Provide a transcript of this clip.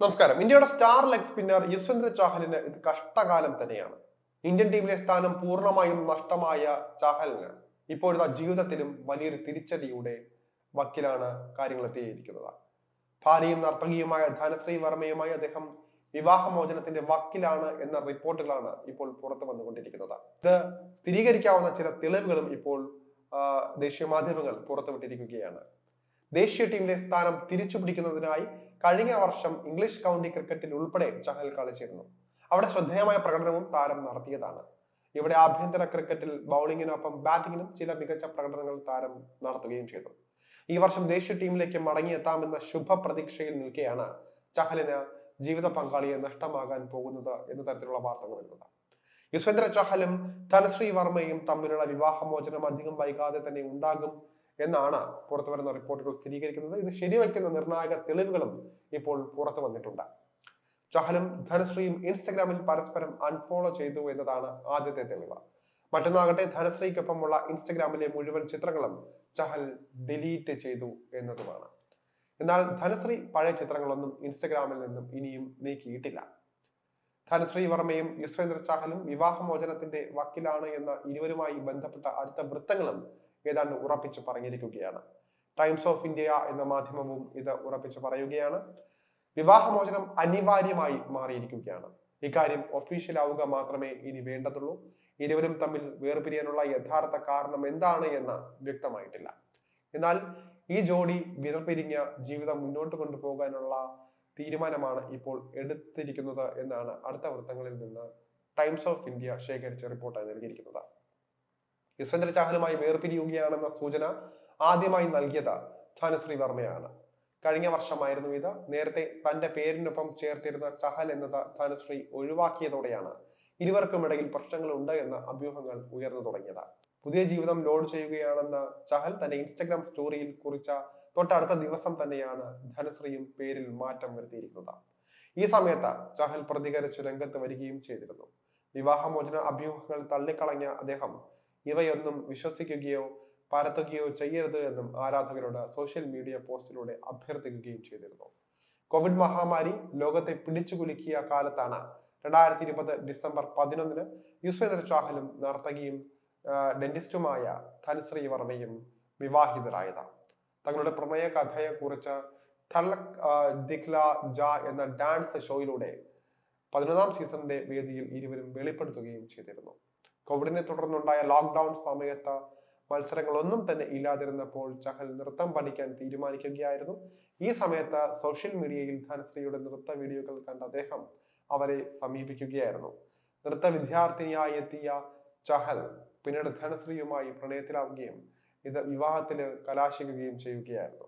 നമസ്കാരം. ഇന്ത്യയുടെ star leg spinner Yuzvendra ചാഹലിന് ഇത് കഷ്ടകാലം തന്നെയാണ്. ഇന്ത്യൻ ടീമിലെ സ്ഥാനം പൂർണ്ണമായും നഷ്ടമായ ചാഹലിന് ഇപ്പോഴത്തെ ജീവിതത്തിലും വലിയൊരു തിരിച്ചടിയുടെ വക്കിലാണ് കാര്യങ്ങൾ എത്തിയിരിക്കുന്നത്. ഭാര്യയും നർത്തകിയുമായ ധനശ്രീ വർമ്മയുമായി അദ്ദേഹം വിവാഹമോചനത്തിന്റെ വക്കിലാണ് എന്ന റിപ്പോർട്ടുകളാണ് ഇപ്പോൾ പുറത്തു വന്നുകൊണ്ടിരിക്കുന്നത്. ഇത് സ്ഥിരീകരിക്കാവുന്ന ചില തെളിവുകളും ഇപ്പോൾ ദേശീയ മാധ്യമങ്ങൾ പുറത്തുവിട്ടിരിക്കുകയാണ്. ദേശീയ ടീമിലെ സ്ഥാനം തിരിച്ചുപിടിക്കുന്നതിനായി കഴിഞ്ഞ വർഷം ഇംഗ്ലീഷ് കൗണ്ടി ക്രിക്കറ്റിൽ ഉൾപ്പെടെ ചഹൽ കളിച്ചിരുന്നു. അവിടെ ശ്രദ്ധേയമായ പ്രകടനവും താരം നടത്തിയതാണ്. ഇവിടെ ആഭ്യന്തര ക്രിക്കറ്റിൽ ബൗളിങ്ങിനൊപ്പം ബാറ്റിങ്ങിനും ചില മികച്ച പ്രകടനങ്ങൾ താരം നടത്തുകയും ചെയ്തു. ഈ വർഷം ദേശീയ ടീമിലേക്ക് മടങ്ങിയെത്താമെന്ന ശുഭ പ്രതീക്ഷയിൽ നിൽക്കെയാണ് ചഹലിന് ജീവിത പങ്കാളിയെ നഷ്ടമാകാൻ പോകുന്നത് എന്ന തരത്തിലുള്ള വാർത്തകൾ വരുന്നത്. യുസ്വേന്ദ്ര ചഹലും ധനശ്രീ വർമ്മയും തമ്മിലുള്ള വിവാഹമോചനം അധികം വൈകാതെ തന്നെ ഉണ്ടാകും എന്നാണ് പുറത്തു വരുന്ന റിപ്പോർട്ടുകൾ സ്ഥിരീകരിക്കുന്നത്. ഇത് ശരിവയ്ക്കുന്ന നിർണായക തെളിവുകളും ഇപ്പോൾ പുറത്തു വന്നിട്ടുണ്ട്. ചഹലും ധനശ്രീയും ഇൻസ്റ്റഗ്രാമിൽ പരസ്പരം അൺഫോളോ ചെയ്തു എന്നതാണ് ആദ്യത്തെ തെളിവ്. മറ്റൊന്നാകട്ടെ, ധനശ്രീക്കൊപ്പമുള്ള ഇൻസ്റ്റഗ്രാമിലെ മുഴുവൻ ചിത്രങ്ങളും ചഹൽ ഡിലീറ്റ് ചെയ്തു എന്നതുമാണ്. എന്നാൽ ധനശ്രീ പഴയ ചിത്രങ്ങളൊന്നും ഇൻസ്റ്റഗ്രാമിൽ നിന്നും ഇനിയും നീക്കിയിട്ടില്ല. ധനശ്രീ വർമ്മയും യുസ്വേന്ദ്ര ചാഹലും വിവാഹമോചനത്തിന്റെ വക്കിലാണ് എന്ന ഇരുവരുമായി ബന്ധപ്പെട്ട അടുത്ത വൃത്തങ്ങളും ഏതാണ്ട് ഉറപ്പിച്ചു പറഞ്ഞിരിക്കുകയാണ്. ടൈംസ് ഓഫ് ഇന്ത്യ എന്ന മാധ്യമവും ഇത് ഉറപ്പിച്ചു പറയുകയാണ്. വിവാഹമോചനം അനിവാര്യമായി മാറിയിരിക്കുകയാണ്. ഇക്കാര്യം ഒഫീഷ്യൽ ആവുക മാത്രമേ ഇനി വേണ്ടതുള്ളൂ. ഇരുവരും തമ്മിൽ വേർപിരിയാനുള്ള യഥാർത്ഥ കാരണം എന്താണ് എന്ന് വ്യക്തമായിട്ടില്ല. എന്നാൽ ഈ ജോഡി വേർപിരിഞ്ഞ ജീവിതം മുന്നോട്ട് കൊണ്ടുപോകാനുള്ള തീരുമാനമാണ് ഇപ്പോൾ എടുത്തിരിക്കുന്നത് എന്നാണ് അടുത്ത വൃത്തങ്ങളിൽ നിന്ന് ടൈംസ് ഓഫ് ഇന്ത്യ ശേഖരിച്ച റിപ്പോർട്ടായി നൽകിയിരിക്കുന്നത്. യുസ്വേന്ദ്ര ചാഹലുമായി വേർപിരിയുകയാണെന്ന സൂചന ആദ്യമായി നൽകിയത് ധനശ്രീ വർമ്മയാണ്. കഴിഞ്ഞ വർഷമായിരുന്നു ഇത്. നേരത്തെ തന്റെ പേരിനൊപ്പം ചേർത്തിരുന്ന ചഹൽ എന്നത് ധനശ്രീ ഒഴിവാക്കിയതോടെയാണ് ഇരുവർക്കുമിടയിൽ പ്രശ്നങ്ങളുണ്ട് എന്ന അഭ്യൂഹങ്ങൾ ഉയർന്നു തുടങ്ങിയത്. പുതിയ ജീവിതം ലോഡ് ചെയ്യുകയാണെന്ന ചഹൽ തന്റെ ഇൻസ്റ്റഗ്രാം സ്റ്റോറിയിൽ കുറിച്ച തൊട്ടടുത്ത ദിവസം തന്നെയാണ് ധനശ്രീയും പേരിൽ മാറ്റം വരുത്തിയിരിക്കുന്നത്. ഈ സമയത്ത് ചഹൽ പ്രതികരിച്ച് രംഗത്ത് വരികയും ചെയ്തിരുന്നു. വിവാഹമോചന അഭ്യൂഹങ്ങൾ തള്ളിക്കളഞ്ഞ അദ്ദേഹം ഇവയൊന്നും വിശ്വസിക്കുകയോ പരത്തുകയോ ചെയ്യരുത് എന്നും ആരാധകരോട് സോഷ്യൽ മീഡിയ പോസ്റ്റിലൂടെ അഭ്യർത്ഥിക്കുകയും ചെയ്തിരുന്നു. കോവിഡ് മഹാമാരി ലോകത്തെ പിടിച്ചുകുലുക്കിയ കാലത്താണ് 2020 ഡിസംബർ 11 യുസ്വേന്ദ്ര ചാഹലും നർത്തകിയും ഡെന്റിസ്റ്റുമായ ധനശ്രീ വർമ്മയും വിവാഹിതരായത്. തങ്ങളുടെ പ്രണയ കഥയെ കുറിച്ച് തലക് ദിഖ്ല ജാ എന്ന ഡാൻസ് ഷോയിലൂടെ 11ാം സീസണിന്റെ വേദിയിൽ ഇരുവരും വെളിപ്പെടുത്തുകയും ചെയ്തിരുന്നു. കോവിഡിനെ തുടർന്നുണ്ടായ ലോക്ക്ഡൌൺ സമയത്ത് മത്സരങ്ങളൊന്നും തന്നെ ഇല്ലാതിരുന്നപ്പോൾ ചഹൽ നൃത്തം പഠിക്കാൻ തീരുമാനിക്കുകയായിരുന്നു. ഈ സമയത്ത് സോഷ്യൽ മീഡിയയിൽ ധനശ്രീയുടെ നൃത്ത വീഡിയോകൾ കണ്ട അദ്ദേഹം അവരെ സമീപിക്കുകയായിരുന്നു. നൃത്ത വിദ്യാർത്ഥിനിയായി എത്തിയ ചഹൽ പിന്നീട് ധനശ്രീയുമായി പ്രണയത്തിലാവുകയും ഇത് വിവാഹത്തിന് കലാശിക്കുകയും ചെയ്യുകയായിരുന്നു.